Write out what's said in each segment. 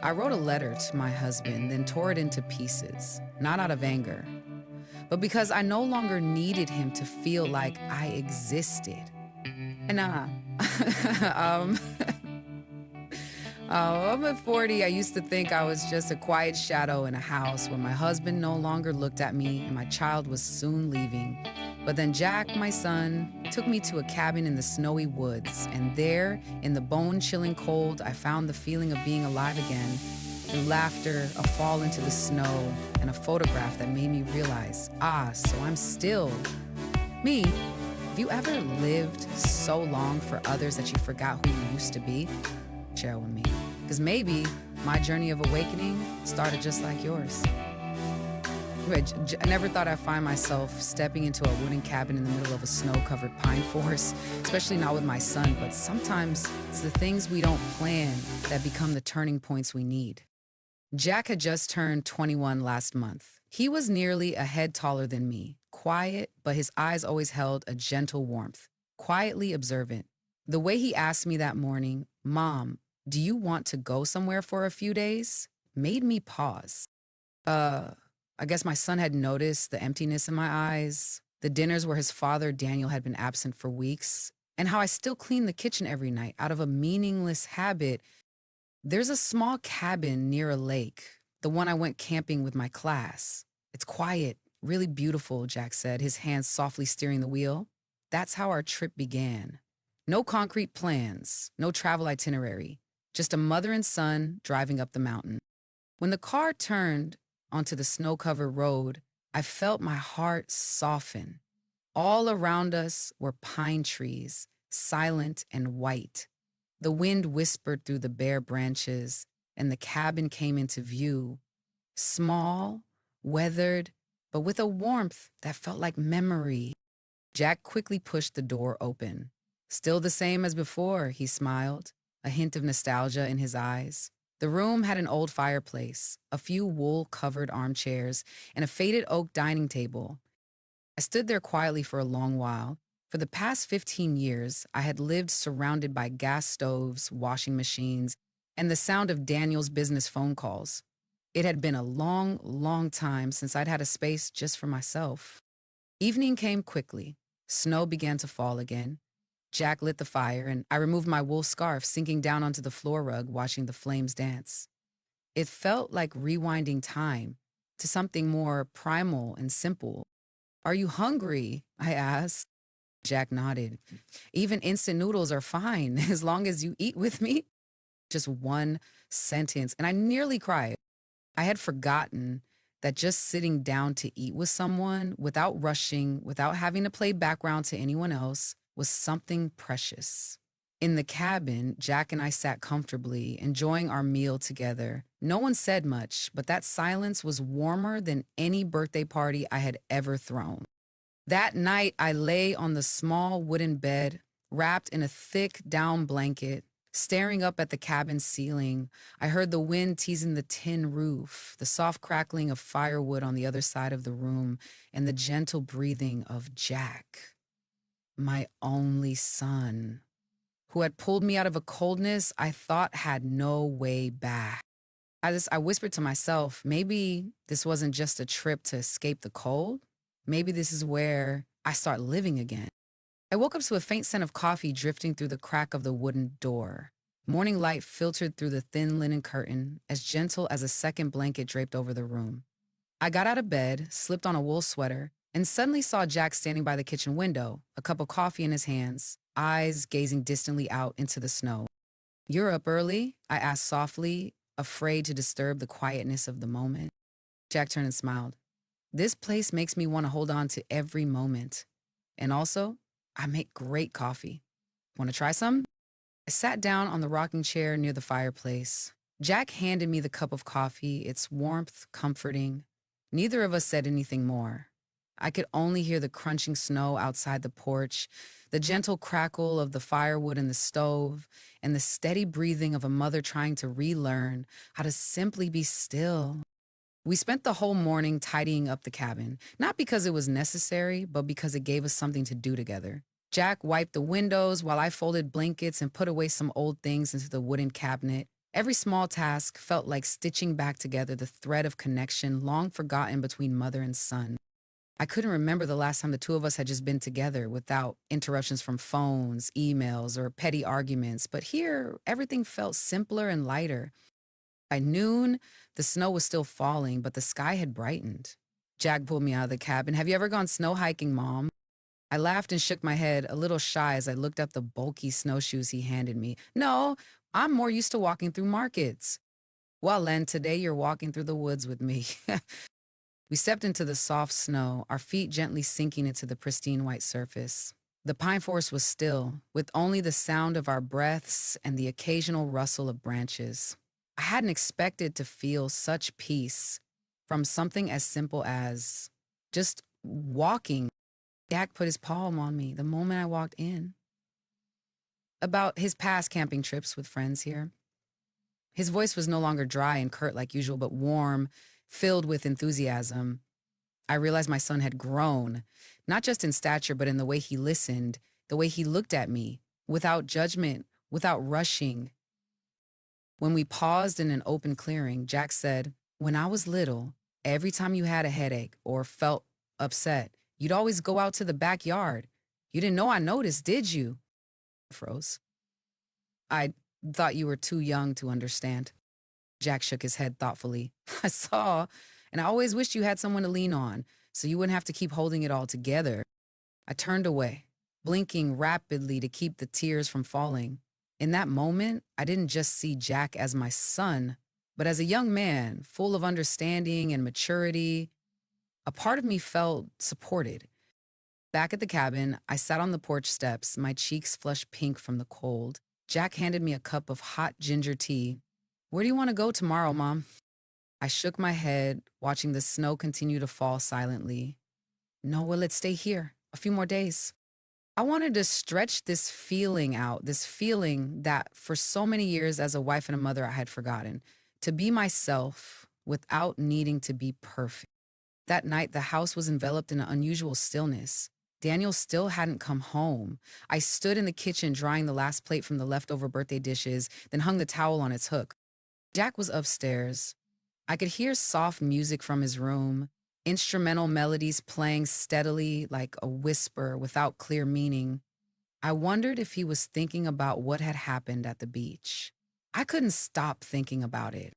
I wrote a letter to my husband, then tore it into pieces, not out of anger, but because I no longer needed him to feel like I existed. And um, I'm at 40. I used to think I was just a quiet shadow in a house where my husband no longer looked at me and my child was soon leaving. But then Jack, my son, took me to a cabin in the snowy woods, and there, in the bone-chilling cold, I found the feeling of being alive again. Through laughter, a fall into the snow, and a photograph that made me realize, so I'm still me. Have you ever lived so long for others that you forgot who you used to be? Share with me. Because maybe my journey of awakening started just like yours. I never thought I'd find myself stepping into a wooden cabin in the middle of a snow-covered pine forest, especially not with my son, but sometimes it's the things we don't plan that become the turning points we need. Jack had just turned 21 last month. He was nearly a head taller than me, quiet, but his eyes always held a gentle warmth, quietly observant. The way he asked me that morning, "Mom, do you want to go somewhere for a few days?" made me pause. I guess my son had noticed the emptiness in my eyes, the dinners where his father, Daniel, had been absent for weeks, and how I still clean the kitchen every night out of a meaningless habit. There's a small cabin near a lake, the one I went camping with my class. It's quiet, really beautiful, Jack said, his hands softly steering the wheel. That's how our trip began. No concrete plans, no travel itinerary, just a mother and son driving up the mountain. When the car turned onto the snow-covered road, I felt my heart soften. All around us were pine trees, silent and white. The wind whispered through the bare branches, and the cabin came into view. Small, weathered, but with a warmth that felt like memory. Jack quickly pushed the door open. "Still the same as before," he smiled, a hint of nostalgia in his eyes. The room had an old fireplace, a few wool-covered armchairs, and a faded oak dining table. I stood there quietly for a long while. For the past 15 years, I had lived surrounded by gas stoves, washing machines, and the sound of Daniel's business phone calls. It had been a long, long time since I'd had a space just for myself. Evening came quickly. Snow began to fall again. Jack lit the fire, and I removed my wool scarf, sinking down onto the floor rug, watching the flames dance. It felt like rewinding time to something more primal and simple. "Are you hungry?" I asked. Jack nodded. "Even instant noodles are fine, as long as you eat with me." Just one sentence, and I nearly cried. I had forgotten that just sitting down to eat with someone, without rushing, without having to play background to anyone else, was something precious. In the cabin, Jack and I sat comfortably, enjoying our meal together. No one said much, but that silence was warmer than any birthday party I had ever thrown. That night, I lay on the small wooden bed, wrapped in a thick down blanket, staring up at the cabin ceiling. I heard the wind teasing the tin roof, the soft crackling of firewood on the other side of the room, and the gentle breathing of Jack, my only son, who had pulled me out of a coldness I thought had no way back. I whispered to myself, maybe this wasn't just a trip to escape the cold. Maybe this is where I start living again. I woke up to a faint scent of coffee drifting through the crack of the wooden door. Morning light filtered through the thin linen curtain, as gentle as a second blanket draped over the room. I got out of bed, slipped on a wool sweater, and suddenly saw Jack standing by the kitchen window, a cup of coffee in his hands, eyes gazing distantly out into the snow. "You're up early?" I asked softly, afraid to disturb the quietness of the moment. Jack turned and smiled. "This place makes me want to hold on to every moment. And also, I make great coffee. Want to try some?" I sat down on the rocking chair near the fireplace. Jack handed me the cup of coffee, its warmth comforting. Neither of us said anything more. I could only hear the crunching snow outside the porch, the gentle crackle of the firewood in the stove, and the steady breathing of a mother trying to relearn how to simply be still. We spent the whole morning tidying up the cabin, not because it was necessary, but because it gave us something to do together. Jack wiped the windows while I folded blankets and put away some old things into the wooden cabinet. Every small task felt like stitching back together the thread of connection long forgotten between mother and son. I couldn't remember the last time the two of us had just been together without interruptions from phones, emails, or petty arguments. But here, everything felt simpler and lighter. By noon, the snow was still falling, but the sky had brightened. Jack pulled me out of the cabin. Have you ever gone snow hiking, Mom? I laughed and shook my head, a little shy as I looked up the bulky snowshoes he handed me. No, I'm more used to walking through markets. Well, Len, today you're walking through the woods with me. We stepped into the soft snow, our feet gently sinking into the pristine white surface. The pine forest was still, with only the sound of our breaths and the occasional rustle of branches. I hadn't expected to feel such peace from something as simple as just walking. Jack put his palm on me the moment I walked in. About his past camping trips with friends here. His voice was no longer dry and curt like usual, but warm, filled with enthusiasm. I realized my son had grown, not just in stature, but in the way he listened, the way he looked at me, without judgment, without rushing. When we paused in an open clearing, Jack said, "When I was little, every time you had a headache or felt upset, you'd always go out to the backyard. You didn't know I noticed, did you?" I froze. "I thought you were too young to understand." Jack shook his head thoughtfully. "I saw, and I always wished you had someone to lean on, so you wouldn't have to keep holding it all together." I turned away, blinking rapidly to keep the tears from falling. In that moment, I didn't just see Jack as my son, but as a young man, full of understanding and maturity. A part of me felt supported. Back at the cabin, I sat on the porch steps, my cheeks flushed pink from the cold. Jack handed me a cup of hot ginger tea. "Where do you want to go tomorrow, Mom?" I shook my head, watching the snow continue to fall silently. "No, well, let's stay here a few more days." I wanted to stretch this feeling out, this feeling that for so many years as a wife and a mother I had forgotten, to be myself without needing to be perfect. That night, the house was enveloped in an unusual stillness. Daniel still hadn't come home. I stood in the kitchen drying the last plate from the leftover birthday dishes, then hung the towel on its hook. Jack was upstairs. I could hear soft music from his room, instrumental melodies playing steadily like a whisper without clear meaning. I wondered if he was thinking about what had happened at the beach. I couldn't stop thinking about it.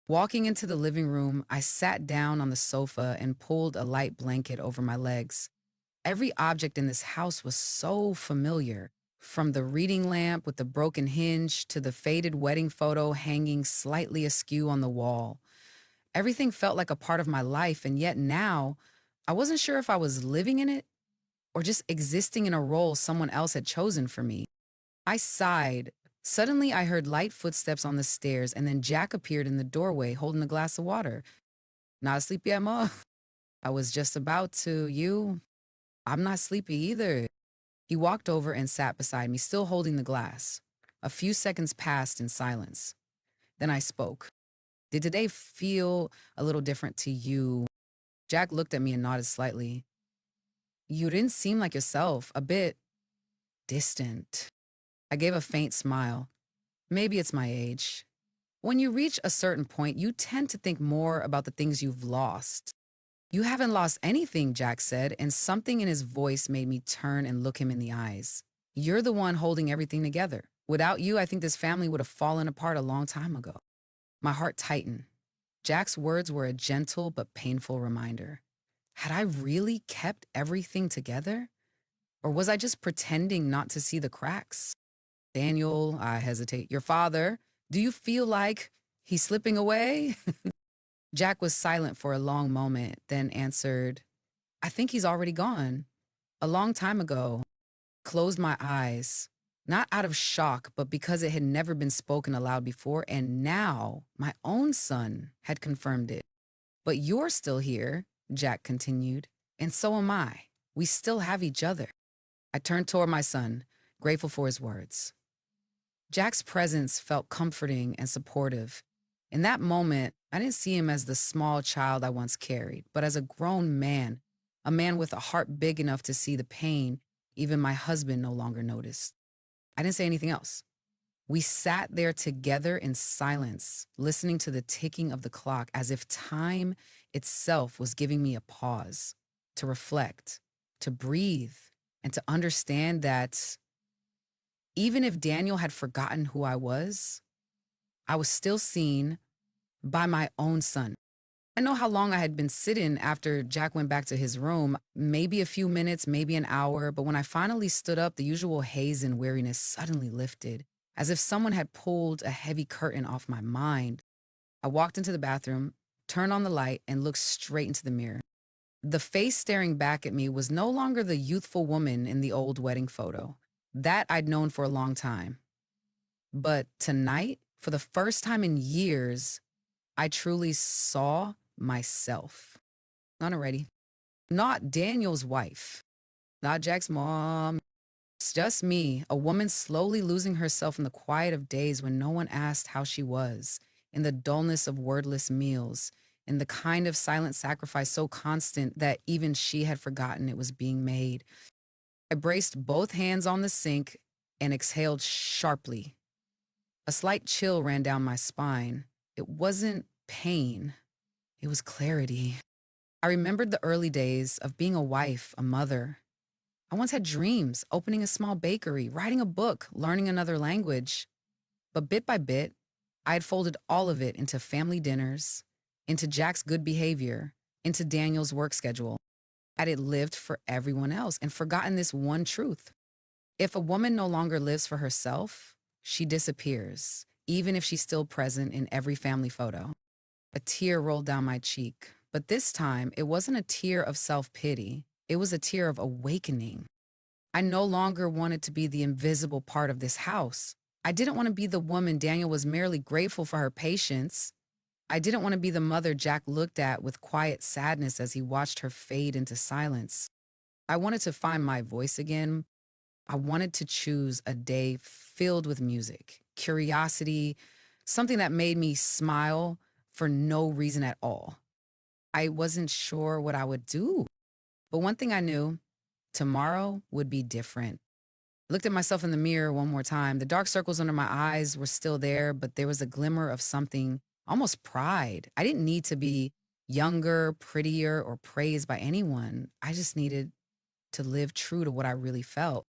Walking into the living room, I sat down on the sofa and pulled a light blanket over my legs. Every object in this house was so familiar, from the reading lamp with the broken hinge to the faded wedding photo hanging slightly askew on the wall. Everything felt like a part of my life, and yet now, I wasn't sure if I was living in it or just existing in a role someone else had chosen for me. I sighed. Suddenly, I heard light footsteps on the stairs, and then Jack appeared in the doorway holding a glass of water. "Not asleep yet, Ma?" "I was just about to. You?" "I'm not sleepy either." He walked over and sat beside me, still holding the glass. A few seconds passed in silence. Then I spoke. "Did today feel a little different to you?" Jack looked at me and nodded slightly. "You didn't seem like yourself, a bit distant." I gave a faint smile. Maybe it's my age. When you reach a certain point, you tend to think more about the things you've lost. "You haven't lost anything," Jack said, and something in his voice made me turn and look him in the eyes. "You're the one holding everything together. Without you, I think this family would have fallen apart a long time ago." My heart tightened. Jack's words were a gentle but painful reminder. Had I really kept everything together? Or was I just pretending not to see the cracks? "Daniel," I hesitate, "your father, do you feel like he's slipping away?" Jack was silent for a long moment, then answered, "I think he's already gone. A long time ago." Closed my eyes, not out of shock, but because it had never been spoken aloud before, and now my own son had confirmed it. "But you're still here," Jack continued, "and so am I. We still have each other." I turned toward my son, grateful for his words. Jack's presence felt comforting and supportive. In that moment, I didn't see him as the small child I once carried, but as a grown man, a man with a heart big enough to see the pain even my husband no longer noticed. I didn't say anything else. We sat there together in silence, listening to the ticking of the clock as if time itself was giving me a pause to reflect, to breathe, and to understand that even if Daniel had forgotten who I was still seen by my own son. I know how long I had been sitting after Jack went back to his room, maybe a few minutes, maybe an hour, but when I finally stood up, the usual haze and weariness suddenly lifted, as if someone had pulled a heavy curtain off my mind. I walked into the bathroom, turned on the light, and looked straight into the mirror. The face staring back at me was no longer the youthful woman in the old wedding photo. That I'd known for a long time. But tonight, for the first time in years, I truly saw myself. Not already. Not Daniel's wife. Not Jack's mom. It's just me, a woman slowly losing herself in the quiet of days when no one asked how she was, in the dullness of wordless meals, in the kind of silent sacrifice so constant that even she had forgotten it was being made. I braced both hands on the sink and exhaled sharply. A slight chill ran down my spine. It wasn't pain, it was clarity. I remembered the early days of being a wife, a mother. I once had dreams, opening a small bakery, writing a book, learning another language. But bit by bit, I had folded all of it into family dinners, into Jack's good behavior, into Daniel's work schedule. I had lived for everyone else and forgotten this one truth. If a woman no longer lives for herself, she disappears, even if she's still present in every family photo. A tear rolled down my cheek, but this time it wasn't a tear of self-pity. It was a tear of awakening. I no longer wanted to be the invisible part of this house. I didn't want to be the woman Daniel was merely grateful for her patience. I didn't want to be the mother Jack looked at with quiet sadness as he watched her fade into silence. I wanted to find my voice again. I wanted to choose a day filled with music, curiosity, something that made me smile for no reason at all. I wasn't sure what I would do, but one thing I knew, tomorrow would be different. I looked at myself in the mirror one more time. The dark circles under my eyes were still there, but there was a glimmer of something, almost pride. I didn't need to be younger, prettier, or praised by anyone. I just needed to live true to what I really felt.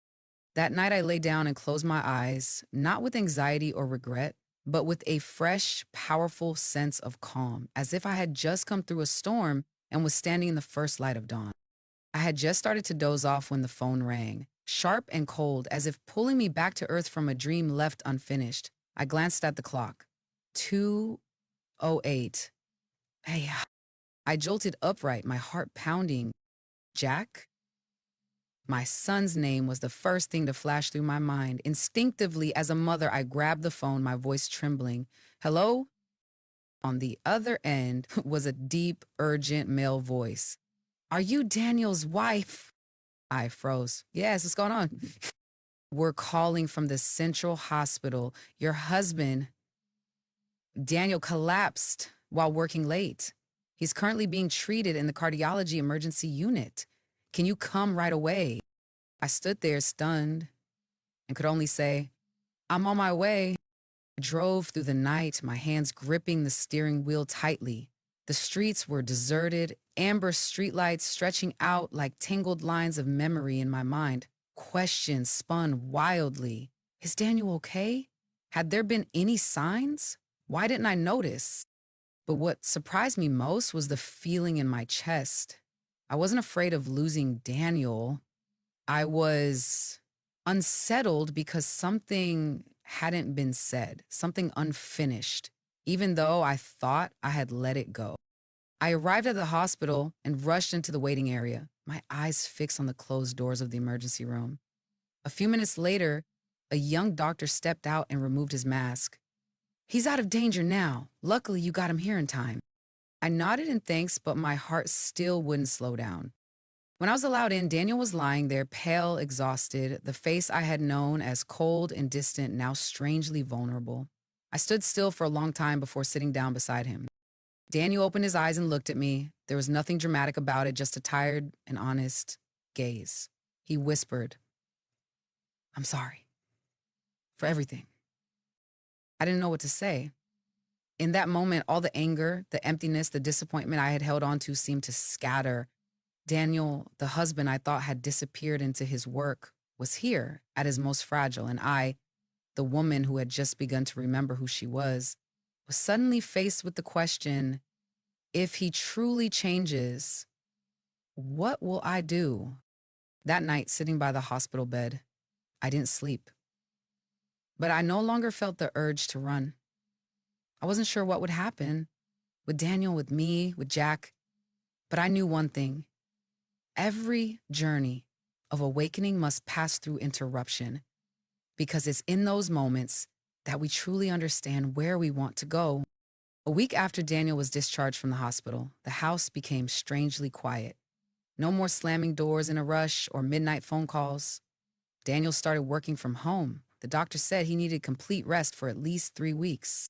That night I lay down and closed my eyes, not with anxiety or regret, but with a fresh, powerful sense of calm, as if I had just come through a storm and was standing in the first light of dawn. I had just started to doze off when the phone rang, sharp and cold, as if pulling me back to earth from a dream left unfinished. I glanced at the clock. 2:08. Hey, I jolted upright, my heart pounding. Jack? My son's name was the first thing to flash through my mind. Instinctively, as a mother, I grabbed the phone, my voice trembling. Hello? On the other end was a deep, urgent male voice. Are you Daniel's wife? I froze. Yes, what's going on? We're calling from the central hospital. Your husband, Daniel, collapsed while working late. He's currently being treated in the cardiology emergency unit. Can you come right away? I stood there stunned and could only say, I'm on my way. I drove through the night, my hands gripping the steering wheel tightly. The streets were deserted, amber streetlights stretching out like tangled lines of memory in my mind. Questions spun wildly. Is Daniel okay? Had there been any signs? Why didn't I notice? But what surprised me most was the feeling in my chest. I wasn't afraid of losing Daniel. I was unsettled because something hadn't been said, something unfinished, even though I thought I had let it go. I arrived at the hospital and rushed into the waiting area, my eyes fixed on the closed doors of the emergency room. A few minutes later, a young doctor stepped out and removed his mask. He's out of danger now. Luckily, you got him here in time. I nodded in thanks, but my heart still wouldn't slow down. When I was allowed in, Daniel was lying there, pale, exhausted, the face I had known as cold and distant, now strangely vulnerable. I stood still for a long time before sitting down beside him. Daniel opened his eyes and looked at me. There was nothing dramatic about it, just a tired and honest gaze. He whispered, I'm sorry for everything. I didn't know what to say. In that moment, all the anger, the emptiness, the disappointment I had held on to seemed to scatter. Daniel, the husband I thought had disappeared into his work, was here at his most fragile, and I, the woman who had just begun to remember who she was suddenly faced with the question, if he truly changes, what will I do? That night, sitting by the hospital bed, I didn't sleep, but I no longer felt the urge to run. I wasn't sure what would happen with Daniel, with me, with Jack, but I knew one thing. Every journey of awakening must pass through interruption because it's in those moments that we truly understand where we want to go. A week after Daniel was discharged from the hospital, the house became strangely quiet. No more slamming doors in a rush or midnight phone calls. Daniel started working from home. The doctor said he needed complete rest for at least 3 weeks.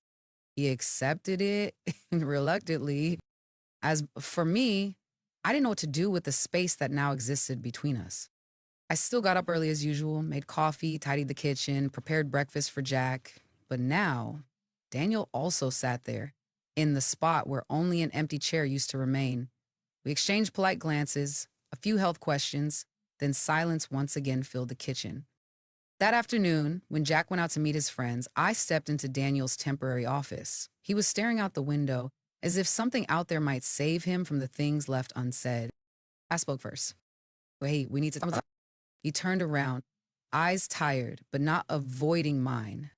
He accepted it reluctantly. As for me, I didn't know what to do with the space that now existed between us. I still got up early as usual, made coffee, tidied the kitchen, prepared breakfast for Jack. But now, Daniel also sat there, in the spot where only an empty chair used to remain. We exchanged polite glances, a few health questions, then silence once again filled the kitchen. That afternoon, when Jack went out to meet his friends, I stepped into Daniel's temporary office. He was staring out the window, as if something out there might save him from the things left unsaid. I spoke first. Wait, we need to talk. He turned around, eyes tired, but not avoiding mine.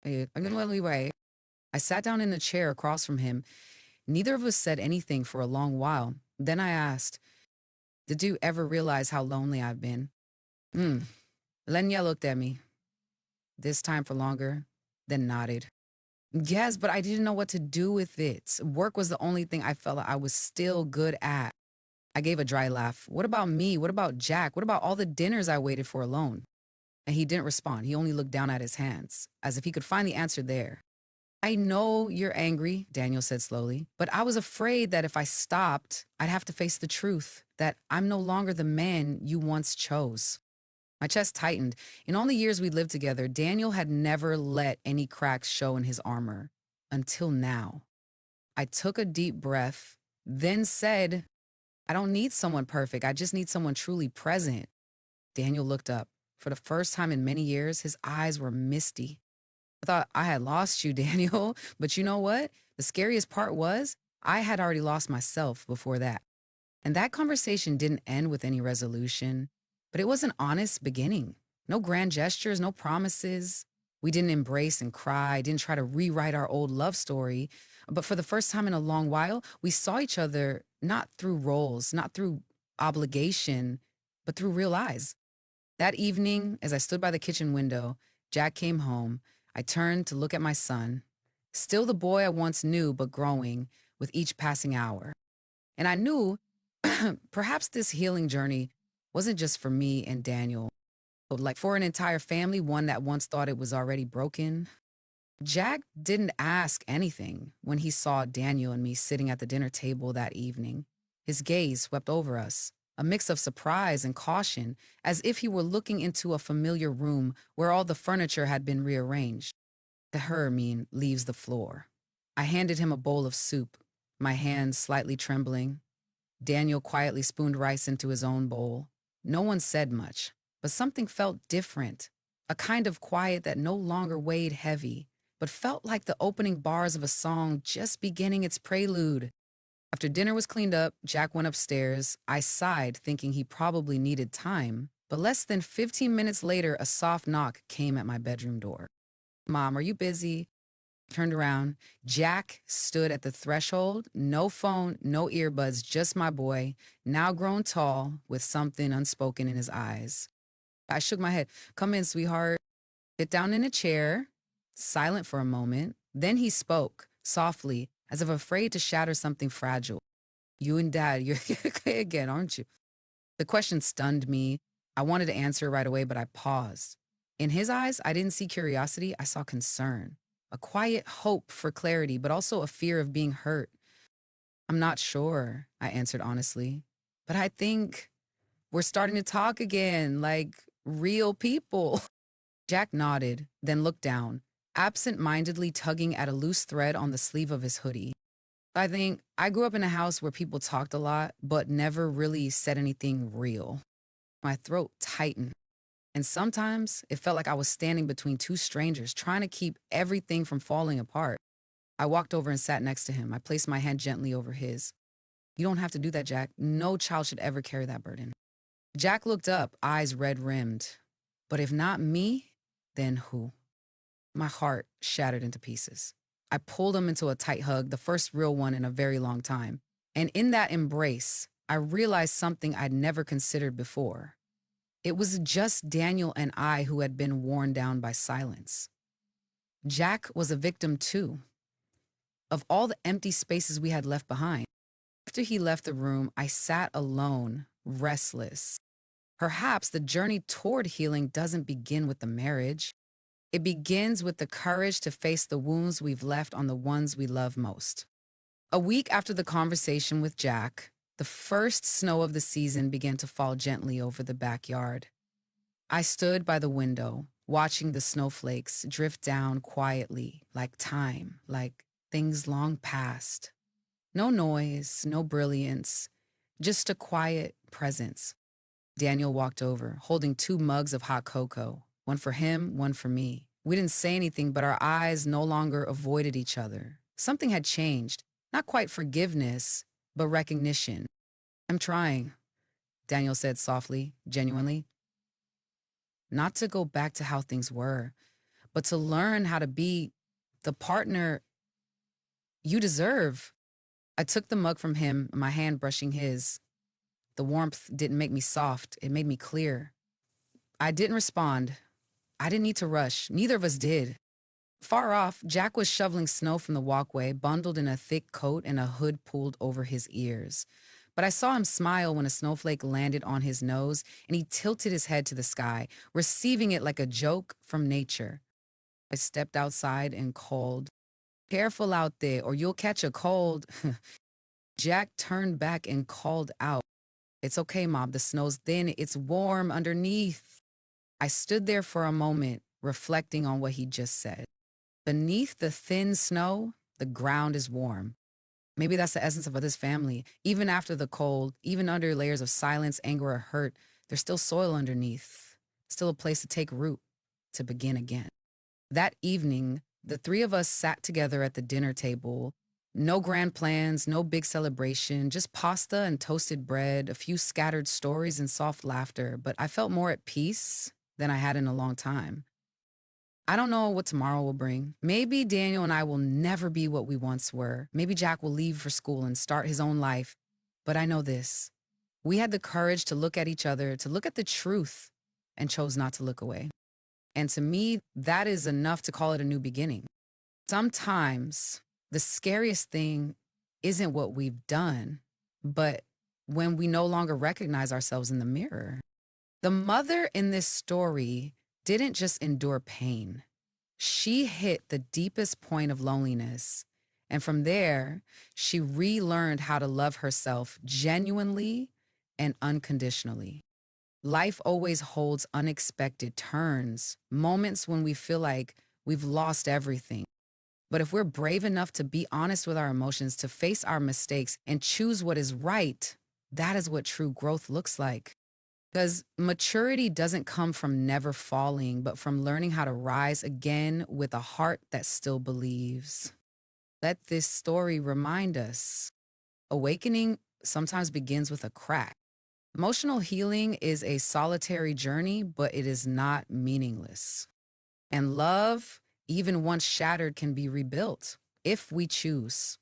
I'm gonna leeway. I sat down in a chair across from him. Neither of us said anything for a long while. Then I asked, did you ever realize how lonely I've been? Hmm. Lenya looked at me, this time for longer, then nodded. Yes, but I didn't know what to do with it. Work was the only thing I felt like I was still good at. I gave a dry laugh. What about me? What about Jack? What about all the dinners I waited for alone? And he didn't respond. He only looked down at his hands, as if he could find the answer there. I know you're angry, Daniel said slowly, but I was afraid that if I stopped, I'd have to face the truth, that I'm no longer the man you once chose. My chest tightened. In all the years we lived together, Daniel had never let any cracks show in his armor. Until now. I took a deep breath, then said, I don't need someone perfect. I just need someone truly present. Daniel looked up. For the first time in many years, his eyes were misty. I thought I had lost you, Daniel. But you know what? The scariest part was I had already lost myself before that. And that conversation didn't end with any resolution, but it was an honest beginning. No grand gestures, no promises. We didn't embrace and cry, didn't try to rewrite our old love story. But for the first time in a long while, we saw each other not through roles, not through obligation, but through real eyes. That evening, as I stood by the kitchen window, Jack came home. I turned to look at my son, still the boy I once knew, but growing with each passing hour. And I knew perhaps this healing journey wasn't just for me and Daniel, but like for an entire family, one that once thought it was already broken. Jack didn't ask anything when he saw Daniel and me sitting at the dinner table that evening. His gaze swept over us, a mix of surprise and caution, as if he were looking into a familiar room where all the furniture had been rearranged. The leaves the floor. I handed him a bowl of soup, my hands slightly trembling. Daniel quietly spooned rice into his own bowl. No one said much, but something felt different, a kind of quiet that no longer weighed heavy, but felt like the opening bars of a song just beginning its prelude. After dinner was cleaned up, Jack went upstairs. I sighed, thinking he probably needed time. But less than 15 minutes later, a soft knock came at my bedroom door. Mom, are you busy? Turned around. Jack stood at the threshold, no phone, no earbuds, just my boy, now grown tall, with something unspoken in his eyes. I shook my head. Come in, sweetheart. Sit down in a chair, silent for a moment. Then he spoke, softly, as if afraid to shatter something fragile. You and Dad, you're okay again, aren't you? The question stunned me. I wanted to answer right away, but I paused. In his eyes, I didn't see curiosity, I saw concern. A quiet hope for clarity, but also a fear of being hurt. I'm not sure, I answered honestly. But I think we're starting to talk again, like real people. Jack nodded, then looked down. absent-mindedly tugging at a loose thread on the sleeve of his hoodie. I think I grew up in a house where people talked a lot, but never really said anything real. My throat tightened, and sometimes it felt like I was standing between two strangers trying to keep everything from falling apart. I walked over and sat next to him. I placed my hand gently over his. You don't have to do that, Jack. No child should ever carry that burden. Jack looked up, eyes red rimmed. But if not me, then who? My heart shattered into pieces. I pulled him into a tight hug, the first real one in a very long time. And in that embrace, I realized something I'd never considered before. It was just Daniel and I who had been worn down by silence. Jack was a victim too, of all the empty spaces we had left behind. After he left the room, I sat alone, restless. Perhaps the journey toward healing doesn't begin with the marriage. It begins with the courage to face the wounds we've left on the ones we love most. A week after the conversation with Jack, the first snow of the season began to fall gently over the backyard. I stood by the window, watching the snowflakes drift down quietly, like time, like things long past. No noise, no brilliance, just a quiet presence. Daniel walked over, holding two mugs of hot cocoa, one for him, one for me. We didn't say anything, but our eyes no longer avoided each other. Something had changed, not quite forgiveness, but recognition. I'm trying, Daniel said softly, genuinely. Not to go back to how things were, but to learn how to be the partner you deserve. I took the mug from him, my hand brushing his. The warmth didn't make me soft, it made me clear. I didn't respond. I didn't need to rush. Neither of us did. Far off, Jack was shoveling snow from the walkway, bundled in a thick coat and a hood pulled over his ears. But I saw him smile when a snowflake landed on his nose, and he tilted his head to the sky, receiving it like a joke from nature. I stepped outside and called, "Careful out there, or you'll catch a cold." Jack turned back and called out, "It's okay, Mom. The snow's thin. It's warm underneath." I stood there for a moment, reflecting on what he just said. Beneath the thin snow, the ground is warm. Maybe that's the essence of this family. Even after the cold, even under layers of silence, anger, or hurt, there's still soil underneath, still a place to take root, to begin again. That evening, the three of us sat together at the dinner table. No grand plans, no big celebration, just pasta and toasted bread, a few scattered stories and soft laughter, but I felt more at peace than I had in a long time. I don't know what tomorrow will bring. Maybe Daniel and I will never be what we once were. Maybe Jack will leave for school and start his own life. But I know this. We had the courage to look at each other, to look at the truth, and chose not to look away. And to me, that is enough to call it a new beginning. Sometimes the scariest thing isn't what we've done, but when we no longer recognize ourselves in the mirror. The mother in this story didn't just endure pain. She hit the deepest point of loneliness. And from there, she relearned how to love herself genuinely and unconditionally. Life always holds unexpected turns, moments when we feel like we've lost everything. But if we're brave enough to be honest with our emotions, to face our mistakes, and choose what is right, that is what true growth looks like. Because maturity doesn't come from never falling, but from learning how to rise again with a heart that still believes. Let this story remind us. Awakening sometimes begins with a crack. Emotional healing is a solitary journey, but it is not meaningless. And love, even once shattered, can be rebuilt if we choose.